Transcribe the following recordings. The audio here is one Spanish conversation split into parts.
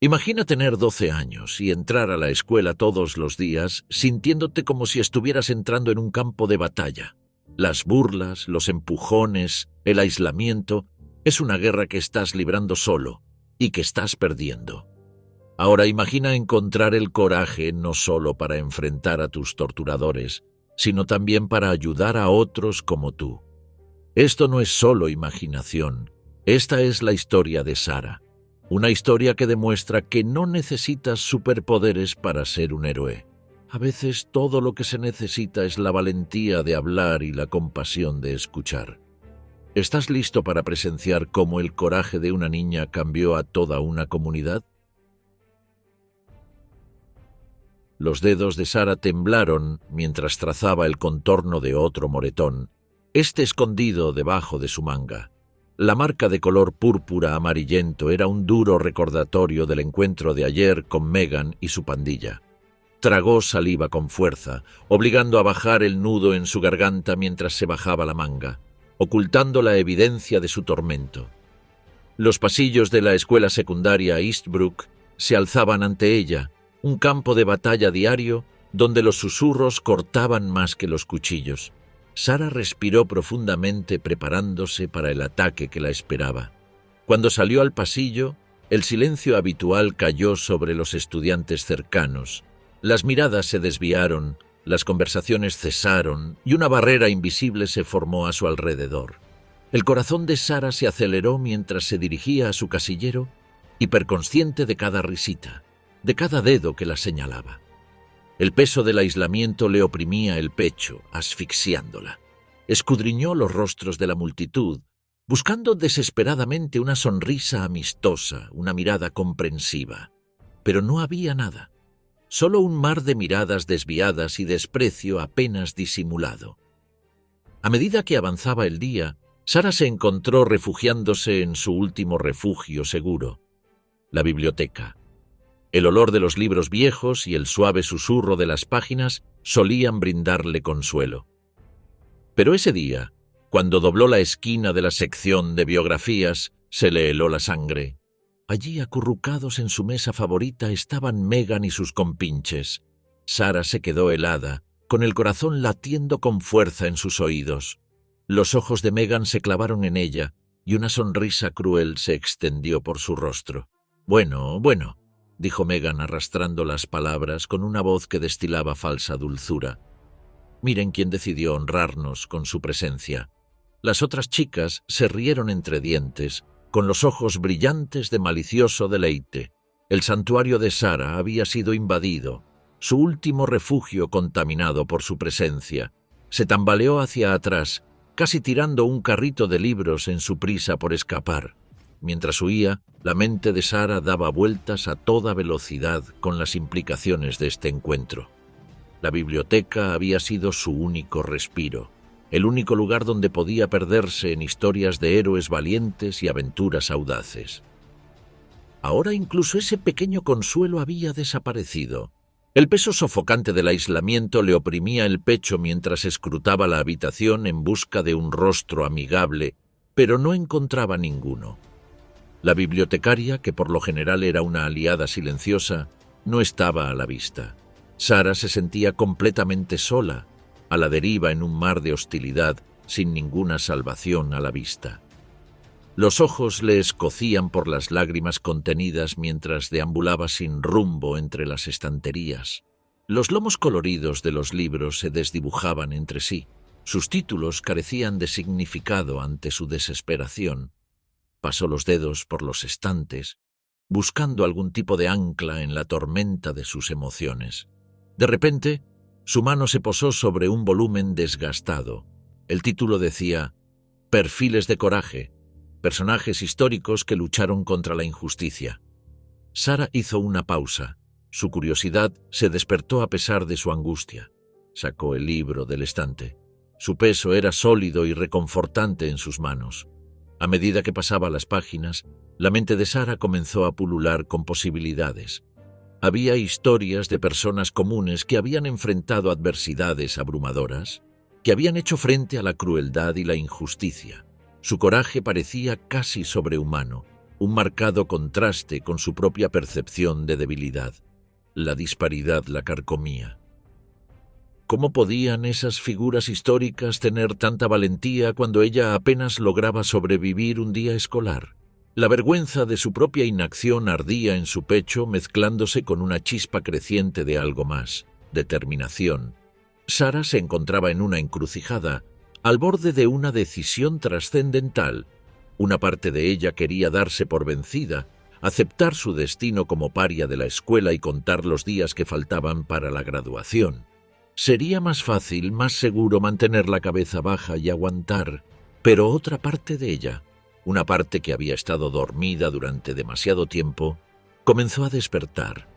Imagina tener 12 años y entrar a la escuela todos los días sintiéndote como si estuvieras entrando en un campo de batalla. Las burlas, los empujones, el aislamiento, es una guerra que estás librando solo y que estás perdiendo. Ahora imagina encontrar el coraje no solo para enfrentar a tus torturadores, sino también para ayudar a otros como tú. Esto no es solo imaginación, esta es la historia de Sara. Una historia que demuestra que no necesitas superpoderes para ser un héroe. A veces todo lo que se necesita es la valentía de hablar y la compasión de escuchar. ¿Estás listo para presenciar cómo el coraje de una niña cambió a toda una comunidad? Los dedos de Sara temblaron mientras trazaba el contorno de otro moretón, escondido debajo de su manga. La marca de color púrpura amarillento era un duro recordatorio del encuentro de ayer con Megan y su pandilla. Tragó saliva con fuerza, obligando a bajar el nudo en su garganta mientras se bajaba la manga, ocultando la evidencia de su tormento. Los pasillos de la escuela secundaria Eastbrook se alzaban ante ella, un campo de batalla diario donde los susurros cortaban más que los cuchillos. Sara respiró profundamente preparándose para el ataque que la esperaba. Cuando salió al pasillo, el silencio habitual cayó sobre los estudiantes cercanos. Las miradas se desviaron, las conversaciones cesaron y una barrera invisible se formó a su alrededor. El corazón de Sara se aceleró mientras se dirigía a su casillero, hiperconsciente de cada risita, de cada dedo que la señalaba. El peso del aislamiento le oprimía el pecho, asfixiándola. Escudriñó los rostros de la multitud, buscando desesperadamente una sonrisa amistosa, una mirada comprensiva. Pero no había nada, solo un mar de miradas desviadas y desprecio apenas disimulado. A medida que avanzaba el día, Sara se encontró refugiándose en su último refugio seguro, la biblioteca. El olor de los libros viejos y el suave susurro de las páginas solían brindarle consuelo. Pero ese día, cuando dobló la esquina de la sección de biografías, se le heló la sangre. Allí, acurrucados en su mesa favorita, estaban Megan y sus compinches. Sara se quedó helada, con el corazón latiendo con fuerza en sus oídos. Los ojos de Megan se clavaron en ella y una sonrisa cruel se extendió por su rostro. Bueno, dijo Megan arrastrando las palabras con una voz que destilaba falsa dulzura. Miren quién decidió honrarnos con su presencia. Las otras chicas se rieron entre dientes, con los ojos brillantes de malicioso deleite. El santuario de Sara había sido invadido, su último refugio contaminado por su presencia. Se tambaleó hacia atrás, casi tirando un carrito de libros en su prisa por escapar. Mientras huía, la mente de Sara daba vueltas a toda velocidad con las implicaciones de este encuentro. La biblioteca había sido su único respiro, el único lugar donde podía perderse en historias de héroes valientes y aventuras audaces. Ahora incluso ese pequeño consuelo había desaparecido. El peso sofocante del aislamiento le oprimía el pecho mientras escrutaba la habitación en busca de un rostro amigable, pero no encontraba ninguno. La bibliotecaria, que por lo general era una aliada silenciosa, no estaba a la vista. Sara se sentía completamente sola, a la deriva en un mar de hostilidad, sin ninguna salvación a la vista. Los ojos le escocían por las lágrimas contenidas mientras deambulaba sin rumbo entre las estanterías. Los lomos coloridos de los libros se desdibujaban entre sí. Sus títulos carecían de significado ante su desesperación. Pasó los dedos por los estantes, buscando algún tipo de ancla en la tormenta de sus emociones. De repente, su mano se posó sobre un volumen desgastado. El título decía «Perfiles de coraje, personajes históricos que lucharon contra la injusticia». Sara hizo una pausa. Su curiosidad se despertó a pesar de su angustia. Sacó el libro del estante. Su peso era sólido y reconfortante en sus manos. A medida que pasaba las páginas, la mente de Sara comenzó a pulular con posibilidades. Había historias de personas comunes que habían enfrentado adversidades abrumadoras, que habían hecho frente a la crueldad y la injusticia. Su coraje parecía casi sobrehumano, un marcado contraste con su propia percepción de debilidad. La disparidad la carcomía. ¿Cómo podían esas figuras históricas tener tanta valentía cuando ella apenas lograba sobrevivir un día escolar? La vergüenza de su propia inacción ardía en su pecho, mezclándose con una chispa creciente de algo más: determinación. Sara se encontraba en una encrucijada, al borde de una decisión trascendental. Una parte de ella quería darse por vencida, aceptar su destino como paria de la escuela y contar los días que faltaban para la graduación. Sería más fácil, más seguro mantener la cabeza baja y aguantar, pero otra parte de ella, una parte que había estado dormida durante demasiado tiempo, comenzó a despertar.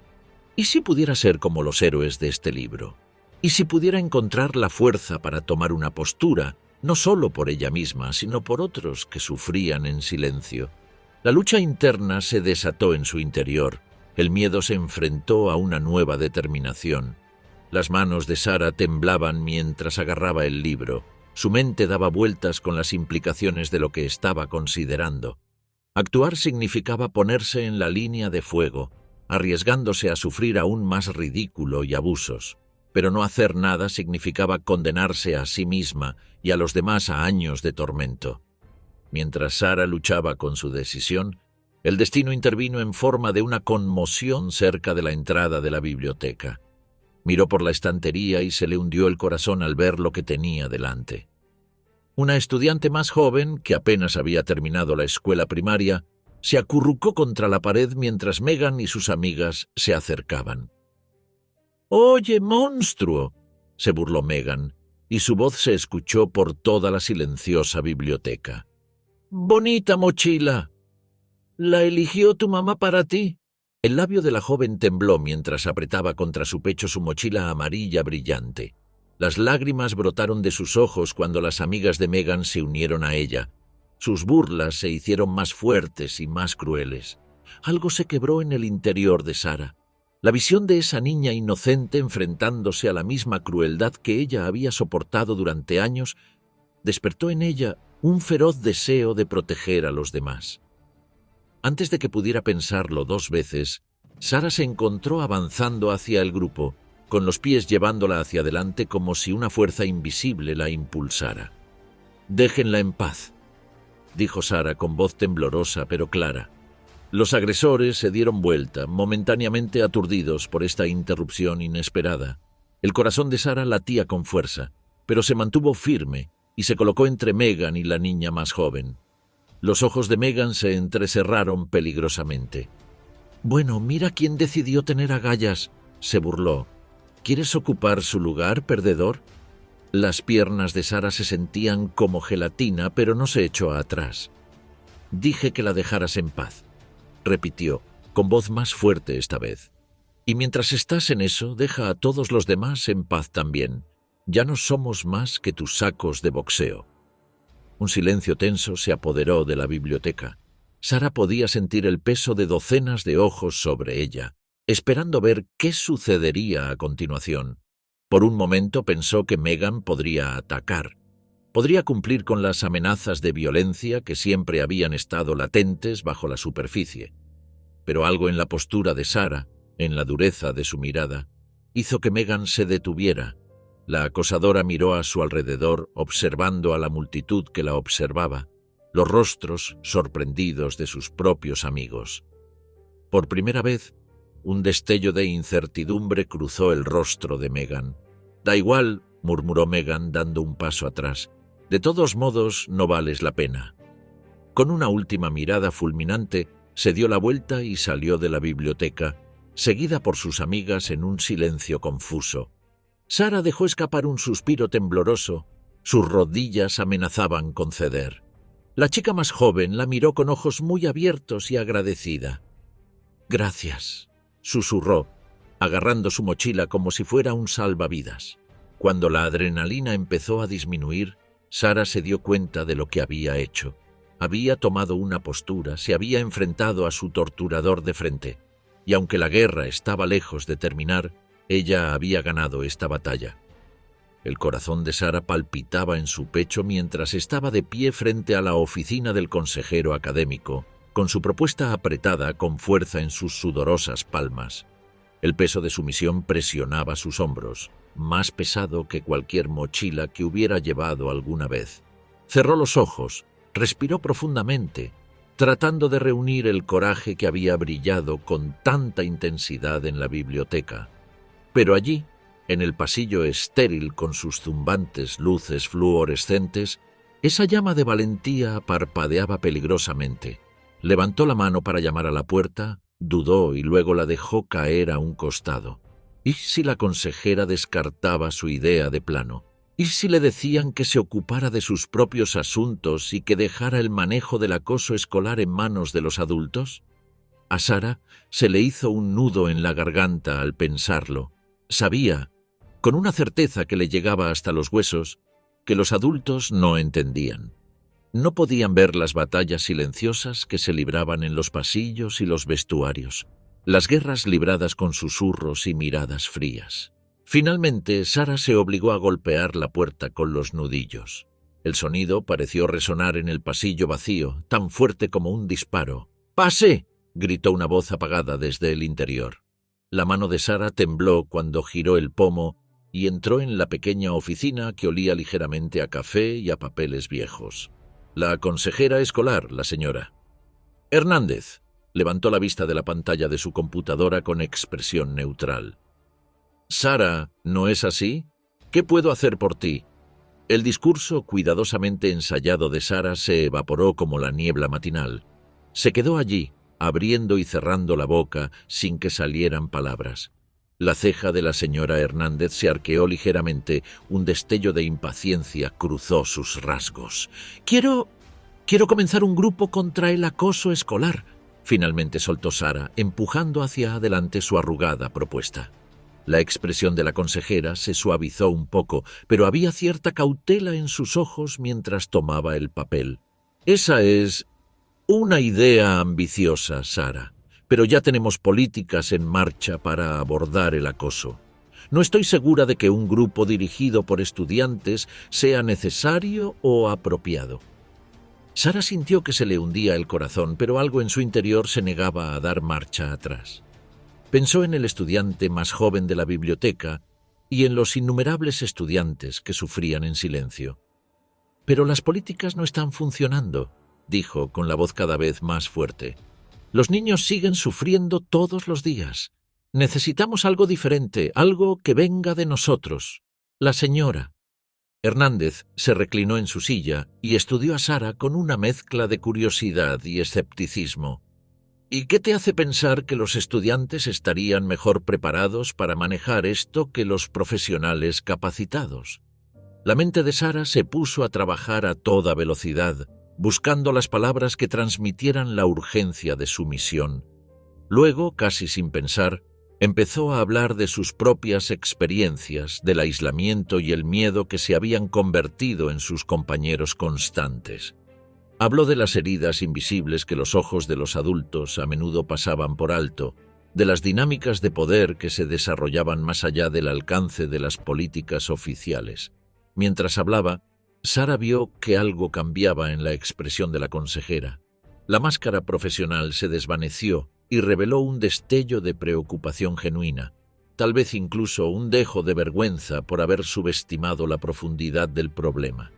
¿Y si pudiera ser como los héroes de este libro? ¿Y si pudiera encontrar la fuerza para tomar una postura, no solo por ella misma, sino por otros que sufrían en silencio? La lucha interna se desató en su interior. El miedo se enfrentó a una nueva determinación. Las manos de Sara temblaban mientras agarraba el libro. Su mente daba vueltas con las implicaciones de lo que estaba considerando. Actuar significaba ponerse en la línea de fuego, arriesgándose a sufrir aún más ridículo y abusos. Pero no hacer nada significaba condenarse a sí misma y a los demás a años de tormento. Mientras Sara luchaba con su decisión, el destino intervino en forma de una conmoción cerca de la entrada de la biblioteca. Miró por la estantería y se le hundió el corazón al ver lo que tenía delante. Una estudiante más joven, que apenas había terminado la escuela primaria, se acurrucó contra la pared mientras Megan y sus amigas se acercaban. «¡Oye, monstruo!», se burló Megan, y su voz se escuchó por toda la silenciosa biblioteca. «¡Bonita mochila! ¿La eligió tu mamá para ti?». El labio de la joven tembló mientras apretaba contra su pecho su mochila amarilla brillante. Las lágrimas brotaron de sus ojos cuando las amigas de Megan se unieron a ella. Sus burlas se hicieron más fuertes y más crueles. Algo se quebró en el interior de Sara. La visión de esa niña inocente enfrentándose a la misma crueldad que ella había soportado durante años despertó en ella un feroz deseo de proteger a los demás. Antes de que pudiera pensarlo dos veces, Sara se encontró avanzando hacia el grupo, con los pies llevándola hacia adelante como si una fuerza invisible la impulsara. «Déjenla en paz», dijo Sara con voz temblorosa pero clara. Los agresores se dieron vuelta, momentáneamente aturdidos por esta interrupción inesperada. El corazón de Sara latía con fuerza, pero se mantuvo firme y se colocó entre Megan y la niña más joven. Los ojos de Megan se entrecerraron peligrosamente. «Bueno, mira quién decidió tener agallas», se burló. «¿Quieres ocupar su lugar, perdedor?». Las piernas de Sara se sentían como gelatina, pero no se echó atrás. «Dije que la dejaras en paz», repitió, con voz más fuerte esta vez. «Y mientras estás en eso, deja a todos los demás en paz también. Ya no somos más que tus sacos de boxeo». Un silencio tenso se apoderó de la biblioteca. Sara podía sentir el peso de docenas de ojos sobre ella, esperando ver qué sucedería a continuación. Por un momento pensó que Megan podría atacar. Podría cumplir con las amenazas de violencia que siempre habían estado latentes bajo la superficie. Pero algo en la postura de Sara, en la dureza de su mirada, hizo que Megan se detuviera. La acosadora miró a su alrededor, observando a la multitud que la observaba, los rostros sorprendidos de sus propios amigos. Por primera vez, un destello de incertidumbre cruzó el rostro de Megan. «Da igual», murmuró Megan dando un paso atrás. «De todos modos, no vales la pena». Con una última mirada fulminante, se dio la vuelta y salió de la biblioteca, seguida por sus amigas en un silencio confuso. Sara dejó escapar un suspiro tembloroso. Sus rodillas amenazaban con ceder. La chica más joven la miró con ojos muy abiertos y agradecida. «Gracias», susurró, agarrando su mochila como si fuera un salvavidas. Cuando la adrenalina empezó a disminuir, Sara se dio cuenta de lo que había hecho. Había tomado una postura, se había enfrentado a su torturador de frente, y aunque la guerra estaba lejos de terminar, ella había ganado esta batalla. El corazón de Sara palpitaba en su pecho mientras estaba de pie frente a la oficina del consejero académico, con su propuesta apretada con fuerza en sus sudorosas palmas. El peso de su misión presionaba sus hombros, más pesado que cualquier mochila que hubiera llevado alguna vez. Cerró los ojos, respiró profundamente, tratando de reunir el coraje que había brillado con tanta intensidad en la biblioteca. Pero allí, en el pasillo estéril con sus zumbantes luces fluorescentes, esa llama de valentía parpadeaba peligrosamente. Levantó la mano para llamar a la puerta, dudó y luego la dejó caer a un costado. ¿Y si la consejera descartaba su idea de plano? ¿Y si le decían que se ocupara de sus propios asuntos y que dejara el manejo del acoso escolar en manos de los adultos? A Sara se le hizo un nudo en la garganta al pensarlo. Sabía, con una certeza que le llegaba hasta los huesos, que los adultos no entendían. No podían ver las batallas silenciosas que se libraban en los pasillos y los vestuarios, las guerras libradas con susurros y miradas frías. Finalmente, Sara se obligó a golpear la puerta con los nudillos. El sonido pareció resonar en el pasillo vacío, tan fuerte como un disparo. «¡Pase!», gritó una voz apagada desde el interior. La mano de Sara tembló cuando giró el pomo y entró en la pequeña oficina que olía ligeramente a café y a papeles viejos. «La consejera escolar, la señora». «Hernández», levantó la vista de la pantalla de su computadora con expresión neutral. «Sara, ¿no es así? ¿Qué puedo hacer por ti?». El discurso cuidadosamente ensayado de Sara se evaporó como la niebla matinal. Se quedó allí, abriendo y cerrando la boca sin que salieran palabras. La ceja de la señora Hernández se arqueó ligeramente, un destello de impaciencia cruzó sus rasgos. Quiero comenzar un grupo contra el acoso escolar», finalmente soltó Sara, empujando hacia adelante su arrugada propuesta. La expresión de la consejera se suavizó un poco, pero había cierta cautela en sus ojos mientras tomaba el papel. «Esa es una idea ambiciosa, Sara, pero ya tenemos políticas en marcha para abordar el acoso. No estoy segura de que un grupo dirigido por estudiantes sea necesario o apropiado». Sara sintió que se le hundía el corazón, pero algo en su interior se negaba a dar marcha atrás. Pensó en el estudiante más joven de la biblioteca y en los innumerables estudiantes que sufrían en silencio. «Pero las políticas no están funcionando», dijo con la voz cada vez más fuerte. «Los niños siguen sufriendo todos los días. Necesitamos algo diferente, algo que venga de nosotros. La señora». Hernández se reclinó en su silla y estudió a Sara con una mezcla de curiosidad y escepticismo. «¿Y qué te hace pensar que los estudiantes estarían mejor preparados para manejar esto que los profesionales capacitados?» La mente de Sara se puso a trabajar a toda velocidad, buscando las palabras que transmitieran la urgencia de su misión. Luego, casi sin pensar, empezó a hablar de sus propias experiencias, del aislamiento y el miedo que se habían convertido en sus compañeros constantes. Habló de las heridas invisibles que los ojos de los adultos a menudo pasaban por alto, de las dinámicas de poder que se desarrollaban más allá del alcance de las políticas oficiales. Mientras hablaba, Sara vio que algo cambiaba en la expresión de la consejera. La máscara profesional se desvaneció y reveló un destello de preocupación genuina, tal vez incluso un dejo de vergüenza por haber subestimado la profundidad del problema.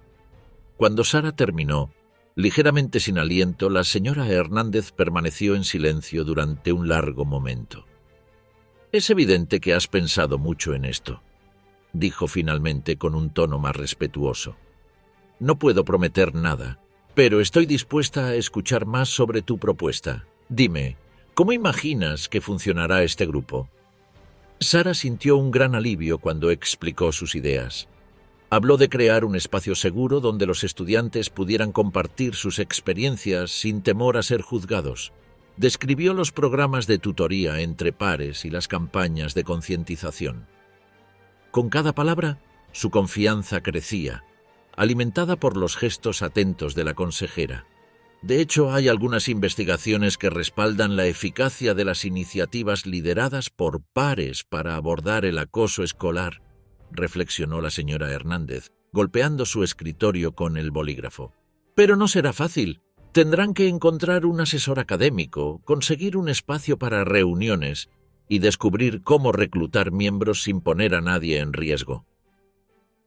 Cuando Sara terminó, ligeramente sin aliento, la señora Hernández permaneció en silencio durante un largo momento. «Es evidente que has pensado mucho en esto», dijo finalmente con un tono más respetuoso. «No puedo prometer nada, pero estoy dispuesta a escuchar más sobre tu propuesta. Dime, ¿cómo imaginas que funcionará este grupo?». Sara sintió un gran alivio cuando explicó sus ideas. Habló de crear un espacio seguro donde los estudiantes pudieran compartir sus experiencias sin temor a ser juzgados. Describió los programas de tutoría entre pares y las campañas de concientización. Con cada palabra, su confianza crecía, alimentada por los gestos atentos de la consejera. De hecho, hay algunas investigaciones que respaldan la eficacia de las iniciativas lideradas por pares para abordar el acoso escolar, reflexionó la señora Hernández, golpeando su escritorio con el bolígrafo. «Pero no será fácil. Tendrán que encontrar un asesor académico, conseguir un espacio para reuniones y descubrir cómo reclutar miembros sin poner a nadie en riesgo.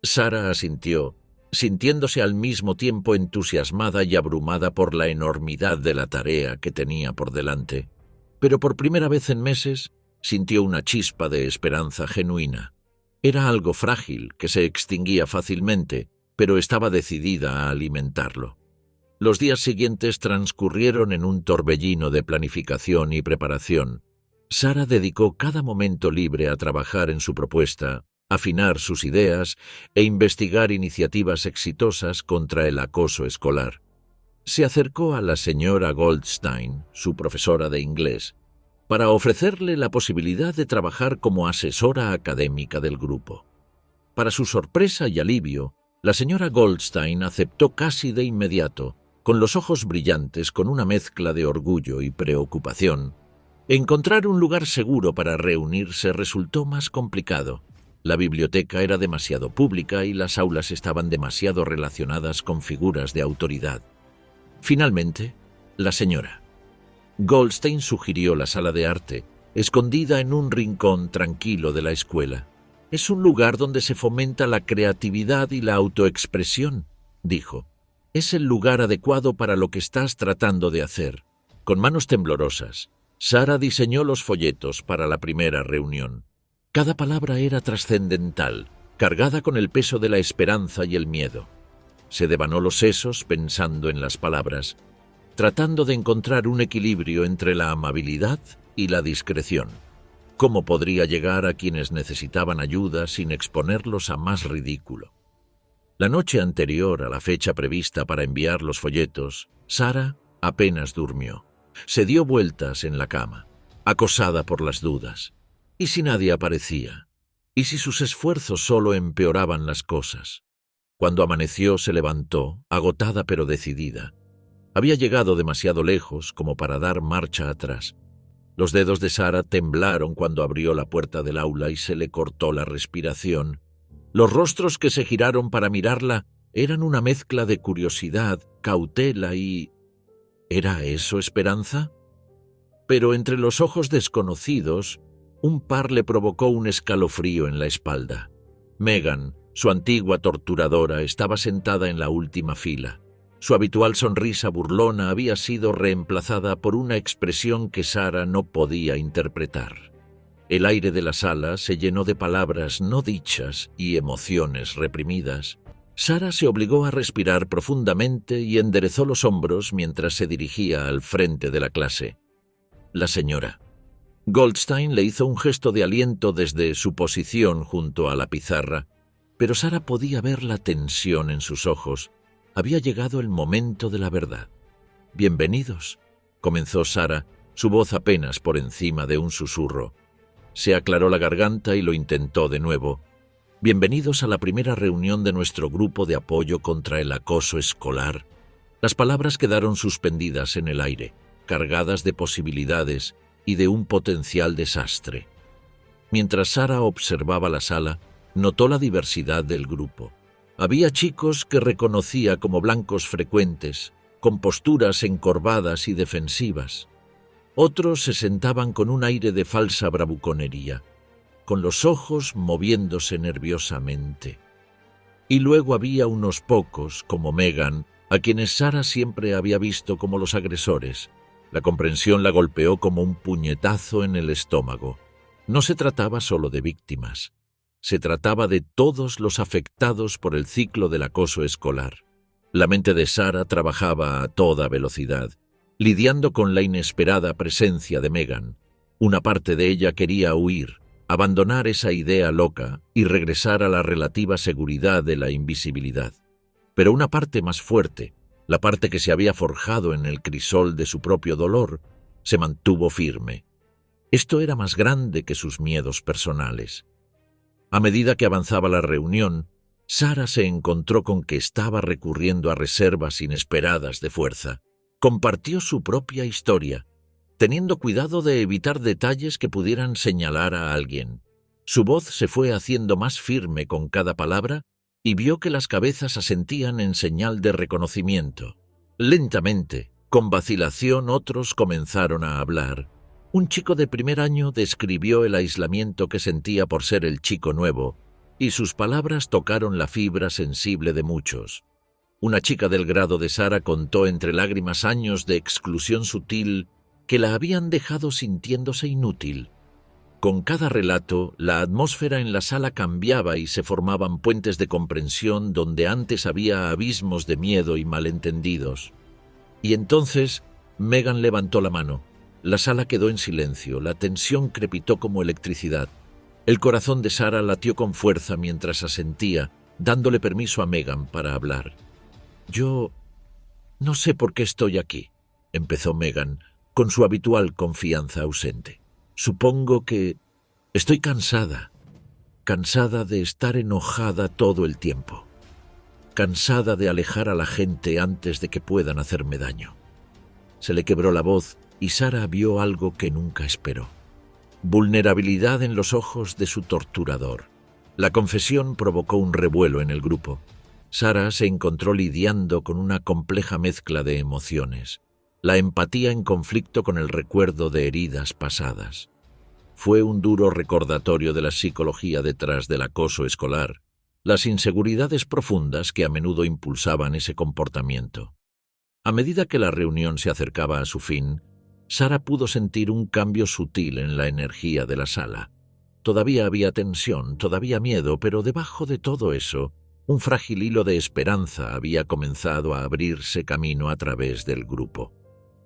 Sara asintió, sintiéndose al mismo tiempo entusiasmada y abrumada por la enormidad de la tarea que tenía por delante. Pero por primera vez en meses sintió una chispa de esperanza genuina. Era algo frágil que se extinguía fácilmente, pero estaba decidida a alimentarlo. Los días siguientes transcurrieron en un torbellino de planificación y preparación. Sara dedicó cada momento libre a trabajar en su propuesta, afinar sus ideas e investigar iniciativas exitosas contra el acoso escolar. Se acercó a la señora Goldstein, su profesora de inglés, para ofrecerle la posibilidad de trabajar como asesora académica del grupo. Para su sorpresa y alivio, la señora Goldstein aceptó casi de inmediato, con los ojos brillantes con una mezcla de orgullo y preocupación. Encontrar un lugar seguro para reunirse resultó más complicado. La biblioteca era demasiado pública y las aulas estaban demasiado relacionadas con figuras de autoridad. Finalmente, la señora Goldstein sugirió la sala de arte, escondida en un rincón tranquilo de la escuela. «Es un lugar donde se fomenta la creatividad y la autoexpresión», dijo. «Es el lugar adecuado para lo que estás tratando de hacer». Con manos temblorosas, Sara diseñó los folletos para la primera reunión. Cada palabra era trascendental, cargada con el peso de la esperanza y el miedo. Se devanó los sesos pensando en las palabras, tratando de encontrar un equilibrio entre la amabilidad y la discreción. ¿Cómo podría llegar a quienes necesitaban ayuda sin exponerlos a más ridículo? La noche anterior a la fecha prevista para enviar los folletos, Sara apenas durmió. Se dio vueltas en la cama, acosada por las dudas. ¿Y si nadie aparecía? ¿Y si sus esfuerzos solo empeoraban las cosas? Cuando amaneció se levantó, agotada pero decidida. Había llegado demasiado lejos como para dar marcha atrás. Los dedos de Sara temblaron cuando abrió la puerta del aula y se le cortó la respiración. Los rostros que se giraron para mirarla eran una mezcla de curiosidad, cautela y... ¿Era eso esperanza? Pero entre los ojos desconocidos, un par le provocó un escalofrío en la espalda. Megan, su antigua torturadora, estaba sentada en la última fila. Su habitual sonrisa burlona había sido reemplazada por una expresión que Sara no podía interpretar. El aire de la sala se llenó de palabras no dichas y emociones reprimidas. Sara se obligó a respirar profundamente y enderezó los hombros mientras se dirigía al frente de la clase. La señora Goldstein le hizo un gesto de aliento desde su posición junto a la pizarra, pero Sara podía ver la tensión en sus ojos. Había llegado el momento de la verdad. «Bienvenidos», comenzó Sara, su voz apenas por encima de un susurro. Se aclaró la garganta y lo intentó de nuevo. «Bienvenidos a la primera reunión de nuestro grupo de apoyo contra el acoso escolar». Las palabras quedaron suspendidas en el aire, cargadas de posibilidades y de un potencial desastre. Mientras Sara observaba la sala, notó la diversidad del grupo. Había chicos que reconocía como blancos frecuentes, con posturas encorvadas y defensivas. Otros se sentaban con un aire de falsa bravuconería, con los ojos moviéndose nerviosamente. Y luego había unos pocos, como Megan, a quienes Sara siempre había visto como los agresores. La comprensión la golpeó como un puñetazo en el estómago. No se trataba solo de víctimas. Se trataba de todos los afectados por el ciclo del acoso escolar. La mente de Sara trabajaba a toda velocidad, lidiando con la inesperada presencia de Megan. Una parte de ella quería huir, abandonar esa idea loca y regresar a la relativa seguridad de la invisibilidad. Pero una parte más fuerte, la parte que se había forjado en el crisol de su propio dolor, se mantuvo firme. Esto era más grande que sus miedos personales. A medida que avanzaba la reunión, Sara se encontró con que estaba recurriendo a reservas inesperadas de fuerza. Compartió su propia historia, teniendo cuidado de evitar detalles que pudieran señalar a alguien. Su voz se fue haciendo más firme con cada palabra y vio que las cabezas asentían en señal de reconocimiento. Lentamente, Con vacilación otros comenzaron a hablar. Un chico de primer año describió el aislamiento que sentía por ser el chico nuevo, y sus palabras tocaron la fibra sensible de muchos. Una chica del grado de Sara contó entre lágrimas años de exclusión sutil que la habían dejado sintiéndose inútil. Con cada relato, la atmósfera en la sala cambiaba y se formaban puentes de comprensión donde antes había abismos de miedo y malentendidos. Y entonces Megan levantó la mano. La sala quedó en silencio, la tensión crepitó como electricidad. El corazón de Sara latió con fuerza mientras asentía, dándole permiso a Megan para hablar. «Yo no sé por qué estoy aquí», empezó Megan, con su habitual confianza ausente. «Supongo que estoy cansada de estar enojada todo el tiempo, cansada de alejar a la gente antes de que puedan hacerme daño». Se le quebró la voz y Sara vio algo que nunca esperó. Vulnerabilidad en los ojos de su torturador. La confesión provocó un revuelo en el grupo. Sara se encontró lidiando con una compleja mezcla de emociones. La empatía en conflicto con el recuerdo de heridas pasadas. Fue un duro recordatorio de la psicología detrás del acoso escolar, las inseguridades profundas que a menudo impulsaban ese comportamiento. A medida que la reunión se acercaba a su fin, Sara pudo sentir un cambio sutil en la energía de la sala. Todavía había tensión, todavía miedo, pero debajo de todo eso, un frágil hilo de esperanza había comenzado a abrirse camino a través del grupo.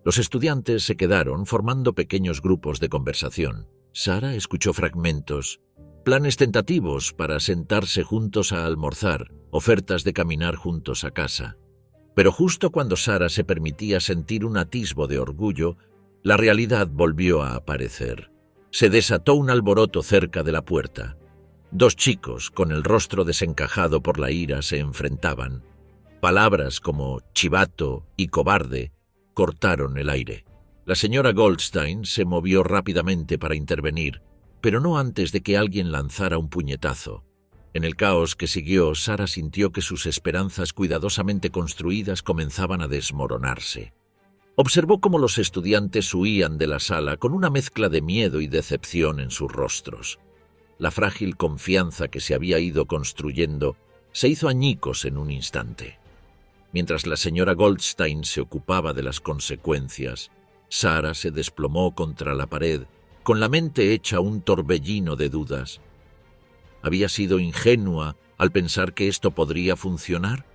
Los estudiantes se quedaron formando pequeños grupos de conversación. Sara escuchó fragmentos, planes tentativos para sentarse juntos a almorzar, ofertas de caminar juntos a casa. Pero justo cuando Sara se permitía sentir un atisbo de orgullo, la realidad volvió a aparecer. Se desató un alboroto cerca de la puerta. Dos chicos, con el rostro desencajado por la ira, se enfrentaban. Palabras como chivato y cobarde cortaron el aire. La señora Goldstein se movió rápidamente para intervenir, pero no antes de que alguien lanzara un puñetazo. En el caos que siguió, Sara sintió que sus esperanzas cuidadosamente construidas comenzaban a desmoronarse. Observó cómo los estudiantes huían de la sala con una mezcla de miedo y decepción en sus rostros. La frágil confianza que se había ido construyendo se hizo añicos en un instante. Mientras la señora Goldstein se ocupaba de las consecuencias, Sara se desplomó contra la pared, con la mente hecha un torbellino de dudas. ¿Había sido ingenua al pensar que esto podría funcionar?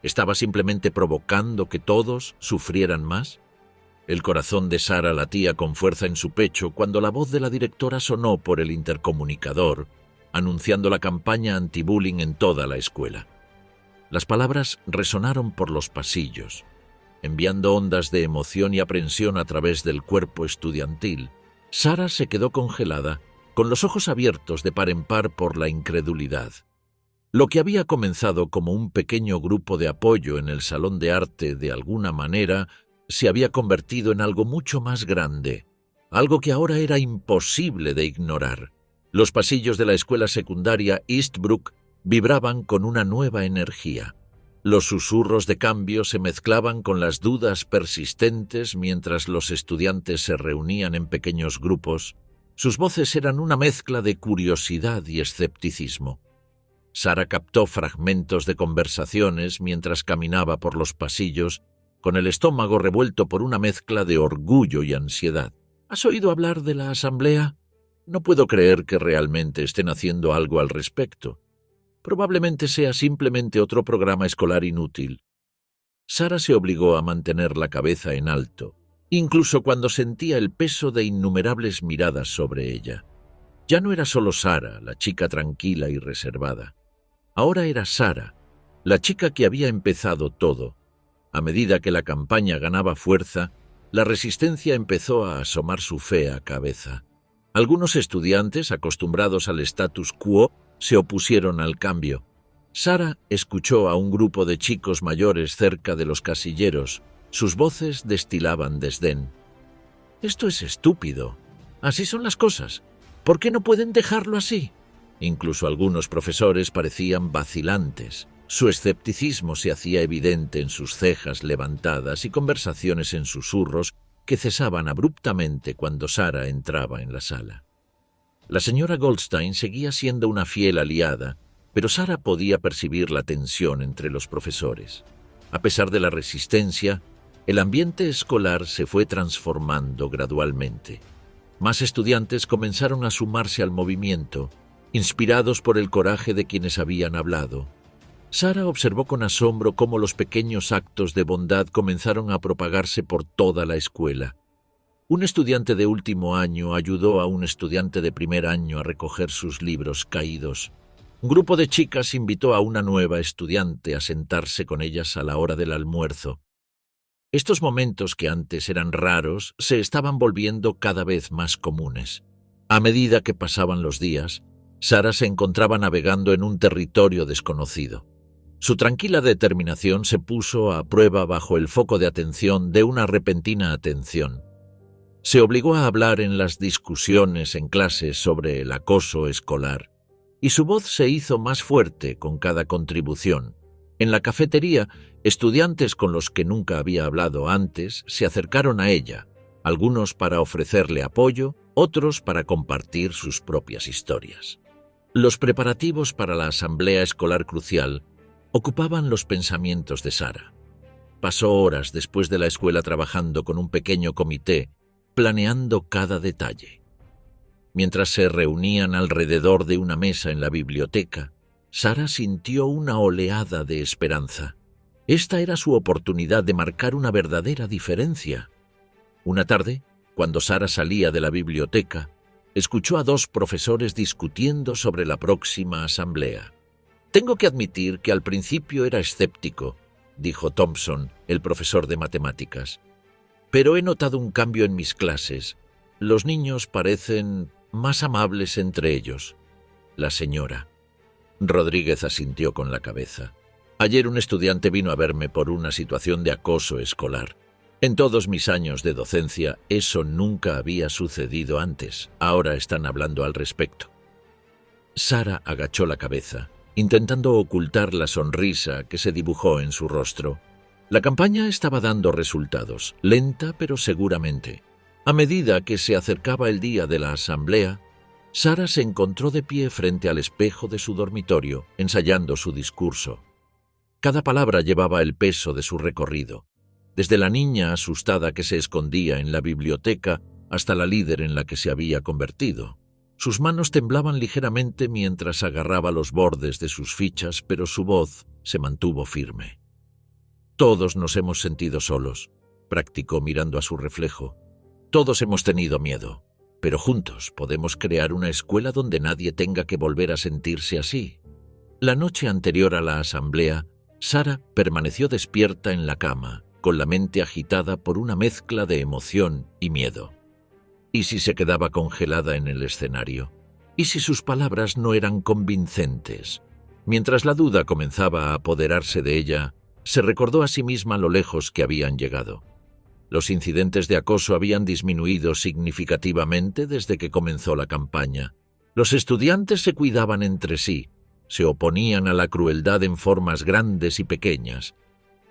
¿Estaba simplemente provocando que todos sufrieran más? El corazón de Sara latía con fuerza en su pecho cuando la voz de la directora sonó por el intercomunicador, anunciando la campaña anti-bullying en toda la escuela. Las palabras resonaron por los pasillos, enviando ondas de emoción y aprensión a través del cuerpo estudiantil. Sara se quedó congelada, con los ojos abiertos de par en par por la incredulidad. Lo que había comenzado como un pequeño grupo de apoyo en el salón de arte de alguna manera se había convertido en algo mucho más grande, algo que ahora era imposible de ignorar. Los pasillos de la escuela secundaria Eastbrook vibraban con una nueva energía. Los susurros de cambio se mezclaban con las dudas persistentes mientras los estudiantes se reunían en pequeños grupos. Sus voces eran una mezcla de curiosidad y escepticismo. Sara captó fragmentos de conversaciones mientras caminaba por los pasillos, con el estómago revuelto por una mezcla de orgullo y ansiedad. ¿Has oído hablar de la asamblea? No puedo creer que realmente estén haciendo algo al respecto. Probablemente sea simplemente otro programa escolar inútil. Sara se obligó a mantener la cabeza en alto, incluso cuando sentía el peso de innumerables miradas sobre ella. Ya no era solo Sara, la chica tranquila y reservada. Ahora era Sara, la chica que había empezado todo. A medida que la campaña ganaba fuerza, la resistencia empezó a asomar su fea cabeza. Algunos estudiantes, acostumbrados al status quo, se opusieron al cambio. Sara escuchó a un grupo de chicos mayores cerca de los casilleros. Sus voces destilaban desdén. «Esto es estúpido. Así son las cosas. ¿Por qué no pueden dejarlo así?» Incluso algunos profesores parecían vacilantes. Su escepticismo se hacía evidente en sus cejas levantadas y conversaciones en susurros que cesaban abruptamente cuando Sara entraba en la sala. La señora Goldstein seguía siendo una fiel aliada, pero Sara podía percibir la tensión entre los profesores. A pesar de la resistencia, el ambiente escolar se fue transformando gradualmente. Más estudiantes comenzaron a sumarse al movimiento, inspirados por el coraje de quienes habían hablado. Sara observó con asombro cómo los pequeños actos de bondad comenzaron a propagarse por toda la escuela. Un estudiante de último año ayudó a un estudiante de primer año a recoger sus libros caídos. Un grupo de chicas invitó a una nueva estudiante a sentarse con ellas a la hora del almuerzo. Estos momentos, que antes eran raros, se estaban volviendo cada vez más comunes. A medida que pasaban los días, Sara se encontraba navegando en un territorio desconocido. Su tranquila determinación se puso a prueba bajo el foco de atención de una repentina atención. Se obligó a hablar en las discusiones en clases sobre el acoso escolar, y su voz se hizo más fuerte con cada contribución. En la cafetería, estudiantes con los que nunca había hablado antes se acercaron a ella, algunos para ofrecerle apoyo, otros para compartir sus propias historias. Los preparativos para la asamblea escolar crucial ocupaban los pensamientos de Sara. Pasó horas después de la escuela trabajando con un pequeño comité, planeando cada detalle. Mientras se reunían alrededor de una mesa en la biblioteca, Sara sintió una oleada de esperanza. Esta era su oportunidad de marcar una verdadera diferencia. Una tarde, cuando Sara salía de la biblioteca, escuchó a dos profesores discutiendo sobre la próxima asamblea. «Tengo que admitir que al principio era escéptico», dijo Thompson, el profesor de matemáticas. «Pero he notado un cambio en mis clases. Los niños parecen más amables entre ellos». La señora Rodríguez asintió con la cabeza. «Ayer un estudiante vino a verme por una situación de acoso escolar. En todos mis años de docencia, eso nunca había sucedido antes. Ahora están hablando al respecto». Sara agachó la cabeza, intentando ocultar la sonrisa que se dibujó en su rostro. La campaña estaba dando resultados, lenta pero seguramente. A medida que se acercaba el día de la asamblea, Sara se encontró de pie frente al espejo de su dormitorio, ensayando su discurso. Cada palabra llevaba el peso de su recorrido, desde la niña asustada que se escondía en la biblioteca hasta la líder en la que se había convertido. Sus manos temblaban ligeramente mientras agarraba los bordes de sus fichas, pero su voz se mantuvo firme. «Todos nos hemos sentido solos», practicó mirando a su reflejo. «Todos hemos tenido miedo. Pero juntos podemos crear una escuela donde nadie tenga que volver a sentirse así». La noche anterior a la asamblea, Sara permaneció despierta en la cama, con la mente agitada por una mezcla de emoción y miedo. ¿Y si se quedaba congelada en el escenario? ¿Y si sus palabras no eran convincentes? Mientras la duda comenzaba a apoderarse de ella, se recordó a sí misma lo lejos que habían llegado. Los incidentes de acoso habían disminuido significativamente desde que comenzó la campaña. Los estudiantes se cuidaban entre sí, se oponían a la crueldad en formas grandes y pequeñas.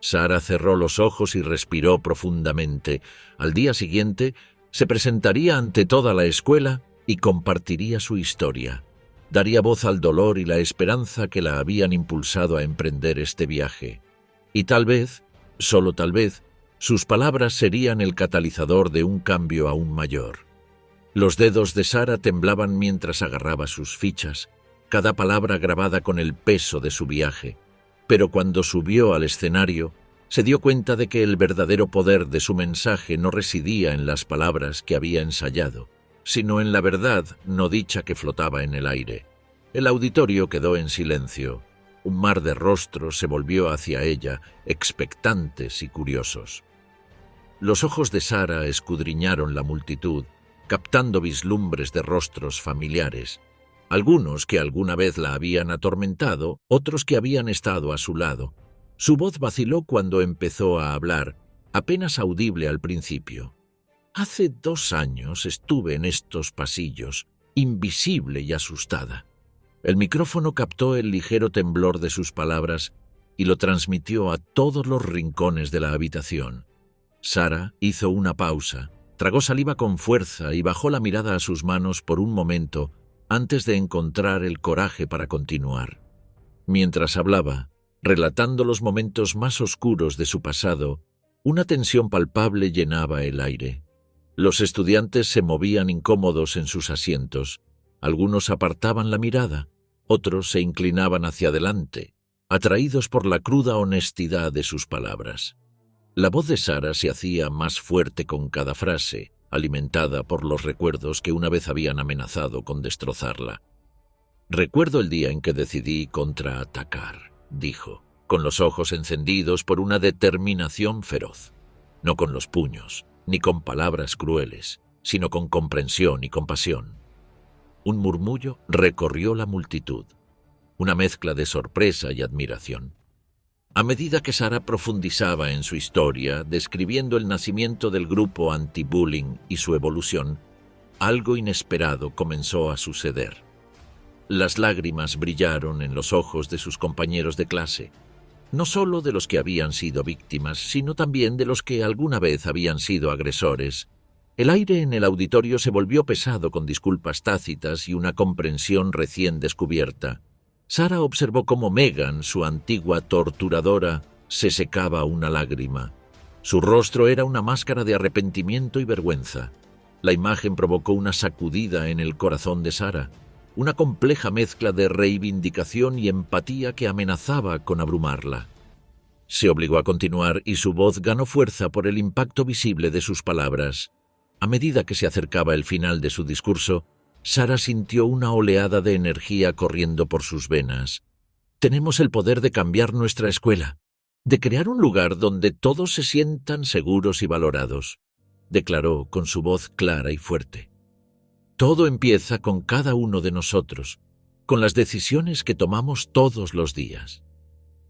Sara cerró los ojos y respiró profundamente. Al día siguiente, se presentaría ante toda la escuela y compartiría su historia. Daría voz al dolor y la esperanza que la habían impulsado a emprender este viaje. Y tal vez, solo tal vez, sus palabras serían el catalizador de un cambio aún mayor. Los dedos de Sara temblaban mientras agarraba sus fichas, cada palabra grabada con el peso de su viaje. Pero cuando subió al escenario, se dio cuenta de que el verdadero poder de su mensaje no residía en las palabras que había ensayado, sino en la verdad no dicha que flotaba en el aire. El auditorio quedó en silencio. Un mar de rostros se volvió hacia ella, expectantes y curiosos. Los ojos de Sara escudriñaron la multitud, captando vislumbres de rostros familiares, algunos que alguna vez la habían atormentado, otros que habían estado a su lado. Su voz vaciló cuando empezó a hablar, apenas audible al principio. «Hace 2 años estuve en estos pasillos, invisible y asustada». El micrófono captó el ligero temblor de sus palabras y lo transmitió a todos los rincones de la habitación. Sara hizo una pausa, tragó saliva con fuerza y bajó la mirada a sus manos por un momento antes de encontrar el coraje para continuar. Mientras hablaba, relatando los momentos más oscuros de su pasado, una tensión palpable llenaba el aire. Los estudiantes se movían incómodos en sus asientos. Algunos apartaban la mirada, otros se inclinaban hacia adelante, atraídos por la cruda honestidad de sus palabras. La voz de Sara se hacía más fuerte con cada frase, alimentada por los recuerdos que una vez habían amenazado con destrozarla. «Recuerdo el día en que decidí contraatacar», dijo, con los ojos encendidos por una determinación feroz. No con los puños, ni con palabras crueles, sino con comprensión y compasión. Un murmullo recorrió la multitud, una mezcla de sorpresa y admiración. A medida que Sara profundizaba en su historia, describiendo el nacimiento del grupo anti-bullying y su evolución, algo inesperado comenzó a suceder. Las lágrimas brillaron en los ojos de sus compañeros de clase, no solo de los que habían sido víctimas, sino también de los que alguna vez habían sido agresores. El aire en el auditorio se volvió pesado con disculpas tácitas y una comprensión recién descubierta. Sara observó cómo Megan, su antigua torturadora, se secaba una lágrima. Su rostro era una máscara de arrepentimiento y vergüenza. La imagen provocó una sacudida en el corazón de Sara, una compleja mezcla de reivindicación y empatía que amenazaba con abrumarla. Se obligó a continuar y su voz ganó fuerza por el impacto visible de sus palabras. A medida que se acercaba el final de su discurso, Sara sintió una oleada de energía corriendo por sus venas. «Tenemos el poder de cambiar nuestra escuela, de crear un lugar donde todos se sientan seguros y valorados», declaró con su voz clara y fuerte. «Todo empieza con cada uno de nosotros, con las decisiones que tomamos todos los días».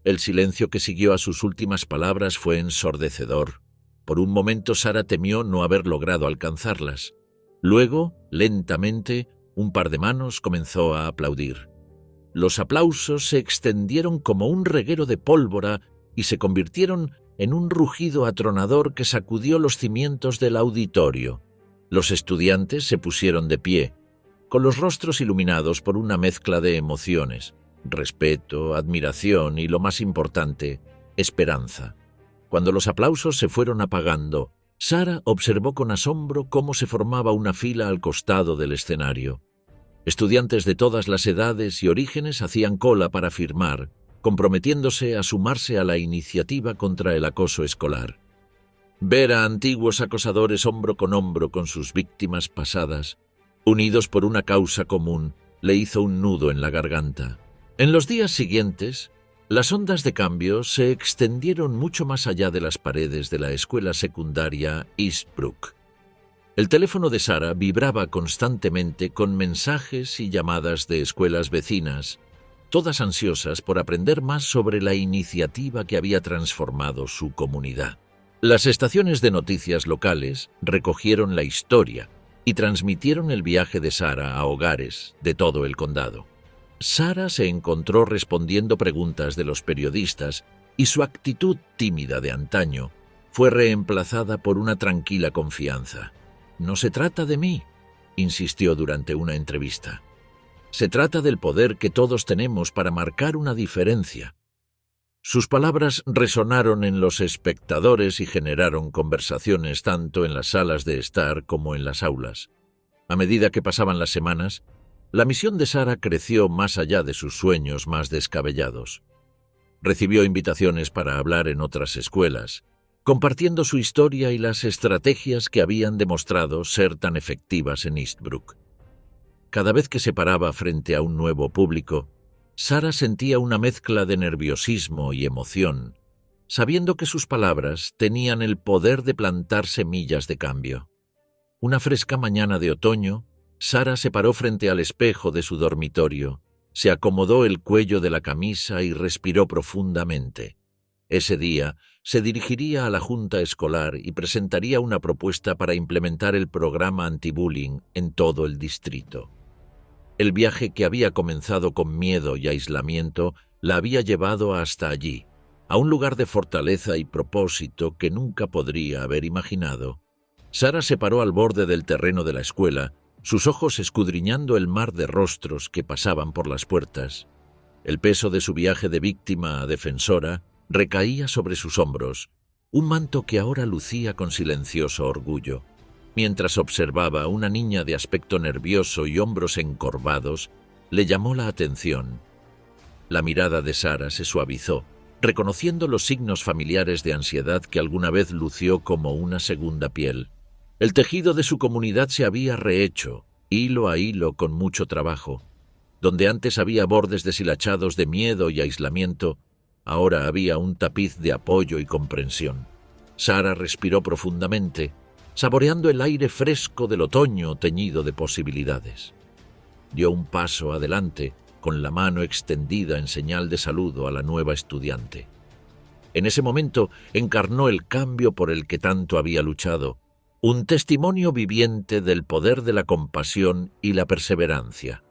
El silencio que siguió a sus últimas palabras fue ensordecedor. Por un momento Sara temió no haber logrado alcanzarlas. Luego, lentamente, un par de manos comenzó a aplaudir. Los aplausos se extendieron como un reguero de pólvora y se convirtieron en un rugido atronador que sacudió los cimientos del auditorio. Los estudiantes se pusieron de pie, con los rostros iluminados por una mezcla de emociones: respeto, admiración y, lo más importante, esperanza. Cuando los aplausos se fueron apagando, Sara observó con asombro cómo se formaba una fila al costado del escenario. Estudiantes de todas las edades y orígenes hacían cola para firmar, comprometiéndose a sumarse a la iniciativa contra el acoso escolar. Ver a antiguos acosadores hombro con sus víctimas pasadas, unidos por una causa común, le hizo un nudo en la garganta. En los días siguientes, las ondas de cambio se extendieron mucho más allá de las paredes de la escuela secundaria Eastbrook. El teléfono de Sara vibraba constantemente con mensajes y llamadas de escuelas vecinas, todas ansiosas por aprender más sobre la iniciativa que había transformado su comunidad. Las estaciones de noticias locales recogieron la historia y transmitieron el viaje de Sara a hogares de todo el condado. Sara se encontró respondiendo preguntas de los periodistas y su actitud tímida de antaño fue reemplazada por una tranquila confianza. «No se trata de mí», insistió durante una entrevista. «Se trata del poder que todos tenemos para marcar una diferencia». Sus palabras resonaron en los espectadores y generaron conversaciones tanto en las salas de estar como en las aulas. A medida que pasaban las semanas, la misión de Sara creció más allá de sus sueños más descabellados. Recibió invitaciones para hablar en otras escuelas, compartiendo su historia y las estrategias que habían demostrado ser tan efectivas en Eastbrook. Cada vez que se paraba frente a un nuevo público, Sara sentía una mezcla de nerviosismo y emoción, sabiendo que sus palabras tenían el poder de plantar semillas de cambio. Una fresca mañana de otoño, Sara se paró frente al espejo de su dormitorio, se acomodó el cuello de la camisa y respiró profundamente. Ese día se dirigiría a la junta escolar y presentaría una propuesta para implementar el programa anti-bullying en todo el distrito. El viaje que había comenzado con miedo y aislamiento la había llevado hasta allí, a un lugar de fortaleza y propósito que nunca podría haber imaginado. Sara se paró al borde del terreno de la escuela, sus ojos escudriñando el mar de rostros que pasaban por las puertas. El peso de su viaje de víctima a defensora recaía sobre sus hombros, un manto que ahora lucía con silencioso orgullo. Mientras observaba a una niña de aspecto nervioso y hombros encorvados, le llamó la atención. La mirada de Sara se suavizó, reconociendo los signos familiares de ansiedad que alguna vez lució como una segunda piel. El tejido de su comunidad se había rehecho, hilo a hilo con mucho trabajo. Donde antes había bordes deshilachados de miedo y aislamiento, ahora había un tapiz de apoyo y comprensión. Sara respiró profundamente, saboreando el aire fresco del otoño teñido de posibilidades. Dio un paso adelante, con la mano extendida en señal de saludo a la nueva estudiante. En ese momento encarnó el cambio por el que tanto había luchado, un testimonio viviente del poder de la compasión y la perseverancia.